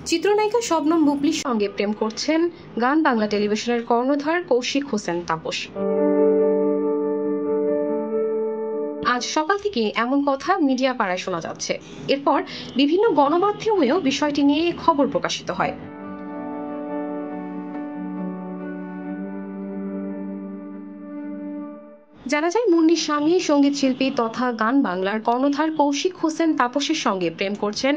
চিত্রনায়িকা শবনম বুবলির সঙ্গে প্রেম করছেন গান বাংলা টেলিভিশনের কর্ণধার কৌশিক হোসেন তাপস। আজ সকাল থেকে এমন কথা মিডিয়া পাড়ায় শোনা যাচ্ছে। এরপর বিভিন্ন গণমাধ্যমেও বিষয়টি নিয়ে খবর প্রকাশিত হয়। জানা যায়, মুন্নির স্বামী সঙ্গীত শিল্পী তথা গান বাংলার কর্ণধার কৌশিক হোসেন তাপসের সঙ্গে প্রেম করছেন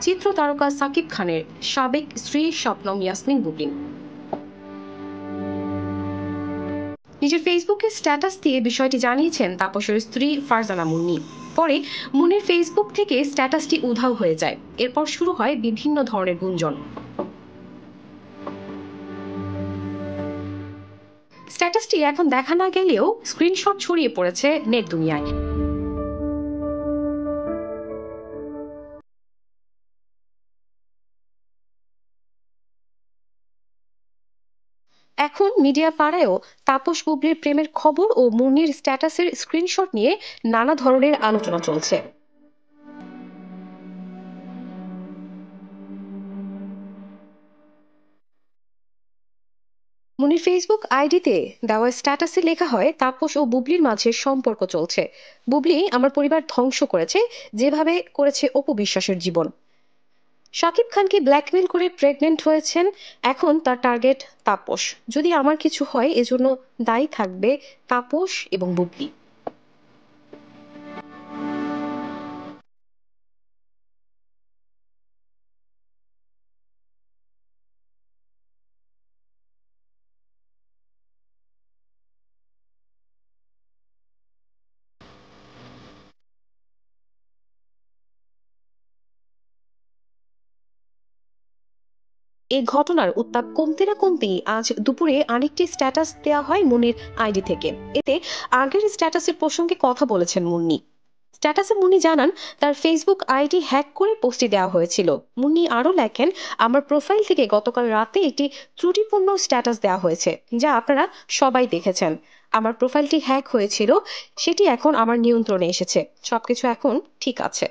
চিত্র তারকা সাকিব খানের সাবেক স্ত্রী শবনম ইয়াসমিন বুবলি। নিজের ফেসবুকে স্ট্যাটাস দিয়ে বিষয়টি জানিয়েছেন তাপসের স্ত্রী ফারজানা মুন্নি। পরে মুন্নির ফেসবুক থেকে স্ট্যাটাসটি উধাও হয়ে যায়। এরপর শুরু হয় বিভিন্ন ধরনের গুঞ্জন। স্ট্যাটাসটি এখন দেখা না গেলেও স্ক্রিনশট ছড়িয়ে পড়েছে নেট দুনিয়ায়। এখন মিডিয়া পাড়ায়ও তাপস বুবলির প্রেমের খবর ও মুন্নির স্ট্যাটাসের স্ক্রিনশট নিয়ে নানা ধরনের আলোচনা চলছে। মুন্নির ফেসবুক আইডিতে দেওয়া স্ট্যাটাসে লেখা হয়, তাপস ও বুবলির মাঝে সম্পর্ক চলছে। বুবলি আমার পরিবার ধ্বংস করেছে, যেভাবে করেছে অপু বিশ্বাসের জীবন। শাকিব খানকে ব্ল্যাকমেইল করে প্রেগনেন্ট হয়েছেন, এখন তার টার্গেট তাপস। যদি আমার কিছু হয়, এজন্য দায়ী থাকবে তাপস এবং বুবলি। এই ঘটনার উত্তাপ কমতে না কমতেই আজ দুপুরে আরেকটি স্ট্যাটাস দেওয়া হয় মুন্নির আইডি থেকে। এতে আগের স্ট্যাটাসের প্রসঙ্গে কথা বলেছেন মুন্নি। স্ট্যাটাসে মুন্নি জানান, তার ফেসবুক আইডি হ্যাক করে পোস্টটি দেওয়া হয়েছিল। মুন্নি আরও লেখেন, আমার প্রোফাইল থেকে গতকাল রাতে একটি ত্রুটিপূর্ণ স্ট্যাটাস দেওয়া হয়েছে, যা আপনারা সবাই দেখেছেন। আমার প্রোফাইলটি হ্যাক হয়েছিল, সেটি এখন আমার নিয়ন্ত্রণে এসেছে। সবকিছু এখন ঠিক আছে।